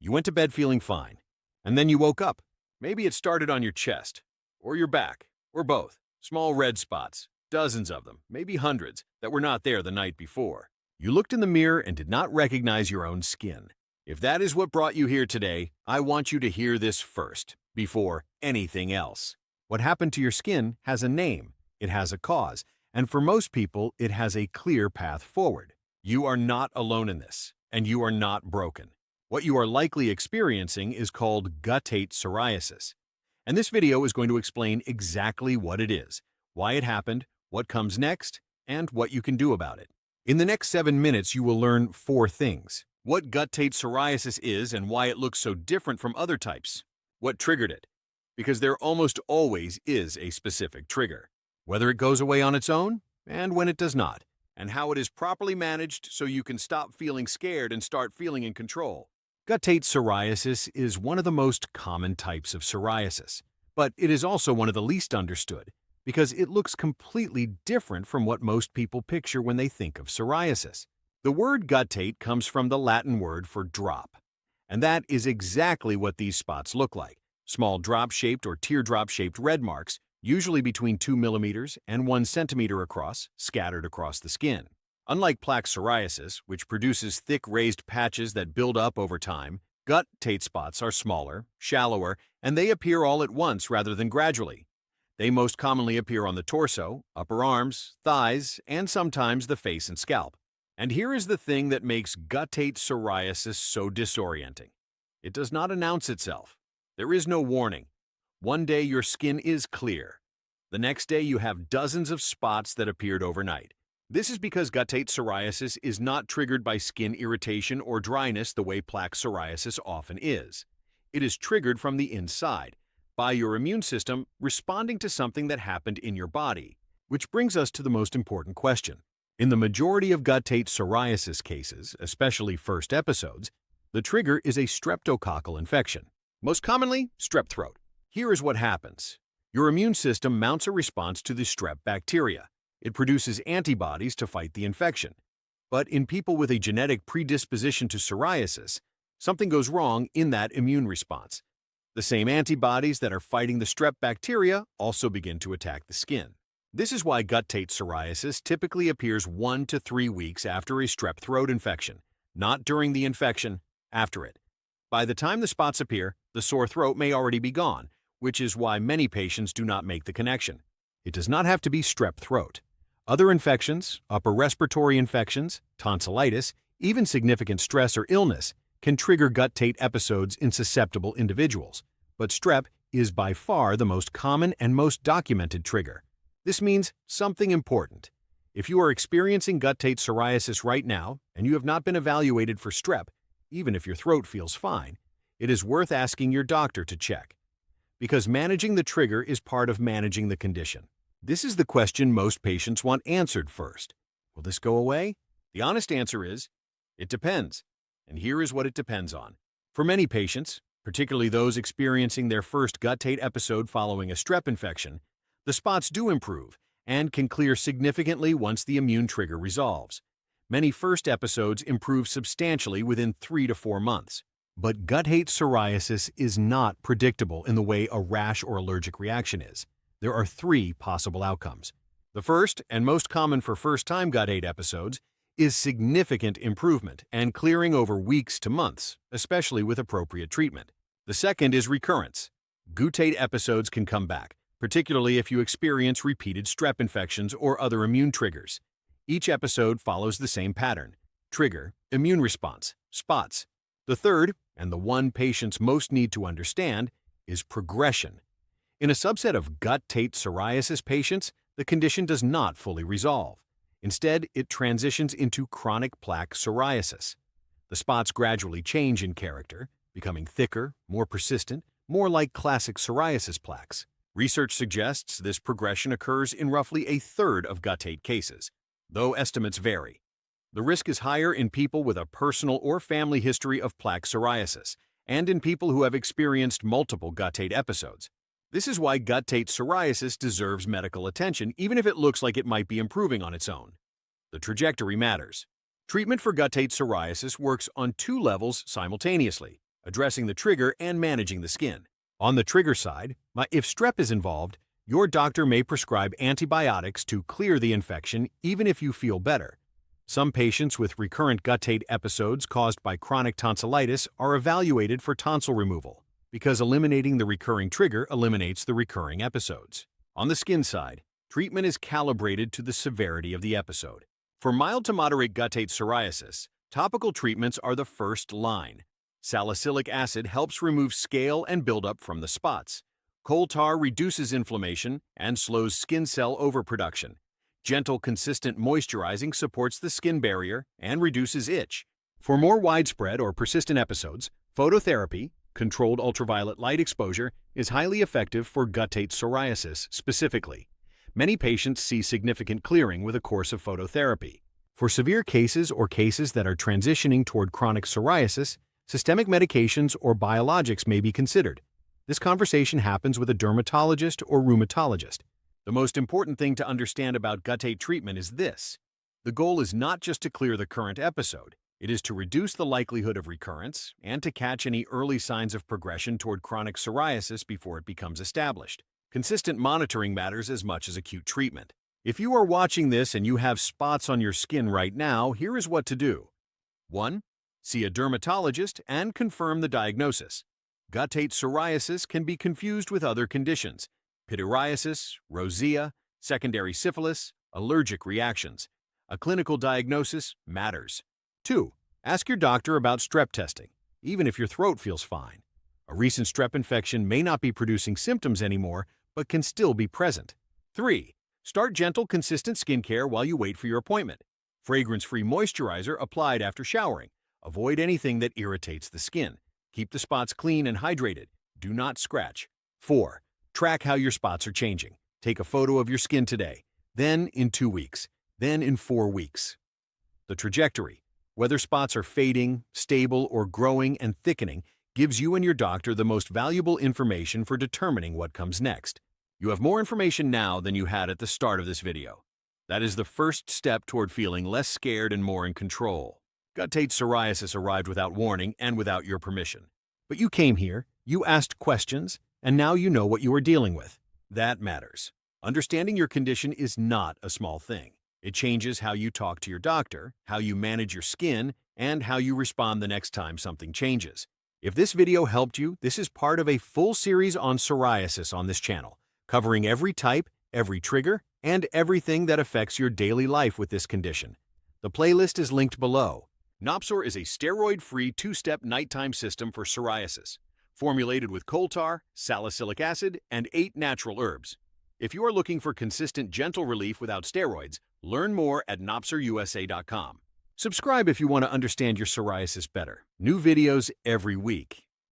You went to bed feeling fine, and then you woke up. Maybe it started on your chest, or your back, or both. Small red spots, dozens of them, maybe hundreds, that were not there the night before. You looked in the mirror and did not recognize your own skin. If that is what brought you here today, I want you to hear this first, before anything else. What happened to your skin has a name, it has a cause, and for most people, it has a clear path forward. You are not alone in this, and you are not broken. What you are likely experiencing is called guttate psoriasis. And this video is going to explain exactly what it is, why it happened, what comes next, and what you can do about it. In the next 7 minutes, you will learn 4 things. What guttate psoriasis is and why it looks so different from other types. What triggered it? Because there almost always is a specific trigger. Whether it goes away on its own, and when it does not. And how it is properly managed so you can stop feeling scared and start feeling in control. Guttate psoriasis is one of the most common types of psoriasis, but it is also one of the least understood because it looks completely different from what most people picture when they think of psoriasis. The word guttate comes from the Latin word for drop, and that is exactly what these spots look like. Small drop-shaped or teardrop-shaped red marks, usually between 2 millimeters and 1 centimeter across, scattered across the skin. Unlike plaque psoriasis, which produces thick raised patches that build up over time, guttate spots are smaller, shallower, and they appear all at once rather than gradually. They most commonly appear on the torso, upper arms, thighs, and sometimes the face and scalp. And here is the thing that makes guttate psoriasis so disorienting. It does not announce itself. There is no warning. One day your skin is clear. The next day you have dozens of spots that appeared overnight. This is because guttate psoriasis is not triggered by skin irritation or dryness the way plaque psoriasis often is. It is triggered from the inside, by your immune system responding to something that happened in your body. Which brings us to the most important question. In the majority of guttate psoriasis cases, especially first episodes, the trigger is a streptococcal infection. Most commonly, strep throat. Here is what happens. Your immune system mounts a response to the strep bacteria. It produces antibodies to fight the infection. But in people with a genetic predisposition to psoriasis, something goes wrong in that immune response. The same antibodies that are fighting the strep bacteria also begin to attack the skin. This is why guttate psoriasis typically appears 1 to 3 weeks after a strep throat infection, not during the infection, after it. By the time the spots appear, the sore throat may already be gone, which is why many patients do not make the connection. It does not have to be strep throat. Other infections, upper respiratory infections, tonsillitis, even significant stress or illness can trigger guttate episodes in susceptible individuals. But strep is by far the most common and most documented trigger. This means something important. If you are experiencing guttate psoriasis right now and you have not been evaluated for strep, even if your throat feels fine, it is worth asking your doctor to check. Because managing the trigger is part of managing the condition. This is the question most patients want answered first. Will this go away? The honest answer is, it depends. And here is what it depends on. For many patients, particularly those experiencing their first guttate episode following a strep infection, the spots do improve and can clear significantly once the immune trigger resolves. Many first episodes improve substantially within 3 to 4 months. But guttate psoriasis is not predictable in the way a rash or allergic reaction is. There are 3 possible outcomes. The first, and most common for first-time guttate episodes, is significant improvement and clearing over weeks to months, especially with appropriate treatment. The second is recurrence. Guttate episodes can come back, particularly if you experience repeated strep infections or other immune triggers. Each episode follows the same pattern: trigger, immune response, spots. The third, and the one patients most need to understand, is progression. In a subset of guttate psoriasis patients, the condition does not fully resolve. Instead, it transitions into chronic plaque psoriasis. The spots gradually change in character, becoming thicker, more persistent, more like classic psoriasis plaques. Research suggests this progression occurs in roughly a third of guttate cases, though estimates vary. The risk is higher in people with a personal or family history of plaque psoriasis, and in people who have experienced multiple guttate episodes. This is why guttate psoriasis deserves medical attention, even if it looks like it might be improving on its own. The trajectory matters. Treatment for guttate psoriasis works on 2 levels simultaneously: addressing the trigger and managing the skin. On the trigger side, if strep is involved, your doctor may prescribe antibiotics to clear the infection even if you feel better. Some patients with recurrent guttate episodes caused by chronic tonsillitis are evaluated for tonsil removal, because eliminating the recurring trigger eliminates the recurring episodes. On the skin side, treatment is calibrated to the severity of the episode. For mild to moderate guttate psoriasis, topical treatments are the first line. Salicylic acid helps remove scale and buildup from the spots. Coal tar reduces inflammation and slows skin cell overproduction. Gentle, consistent moisturizing supports the skin barrier and reduces itch. For more widespread or persistent episodes, phototherapy, controlled ultraviolet light exposure, is highly effective for guttate psoriasis specifically. Many patients see significant clearing with a course of phototherapy. For severe cases or cases that are transitioning toward chronic psoriasis, systemic medications or biologics may be considered. This conversation happens with a dermatologist or rheumatologist. The most important thing to understand about guttate treatment is this. The goal is not just to clear the current episode. It is to reduce the likelihood of recurrence and to catch any early signs of progression toward chronic psoriasis before it becomes established. Consistent monitoring matters as much as acute treatment. If you are watching this and you have spots on your skin right now, here is what to do. 1. See a dermatologist and confirm the diagnosis. Guttate psoriasis can be confused with other conditions: pityriasis, rosacea, secondary syphilis, allergic reactions. A clinical diagnosis matters. 2. Ask your doctor about strep testing, even if your throat feels fine. A recent strep infection may not be producing symptoms anymore, but can still be present. 3. Start gentle, consistent skincare while you wait for your appointment. Fragrance-free moisturizer applied after showering. Avoid anything that irritates the skin. Keep the spots clean and hydrated. Do not scratch. 4. Track how your spots are changing. Take a photo of your skin today, then in 2 weeks, then in 4 weeks. The trajectory, whether spots are fading, stable, or growing and thickening, gives you and your doctor the most valuable information for determining what comes next. You have more information now than you had at the start of this video. That is the first step toward feeling less scared and more in control. Guttate psoriasis arrived without warning and without your permission. But you came here, you asked questions, and now you know what you are dealing with. That matters. Understanding your condition is not a small thing. It changes how you talk to your doctor, how you manage your skin, and how you respond the next time something changes. If this video helped you, this is part of a full series on psoriasis on this channel, covering every type, every trigger, and everything that affects your daily life with this condition. The playlist is linked below. Nopsor is a steroid-free 2-step nighttime system for psoriasis, formulated with coal tar, salicylic acid, and 8 natural herbs. If you are looking for consistent, gentle relief without steroids, learn more at nopsorusa.com. Subscribe if you want to understand your psoriasis better. New videos every week.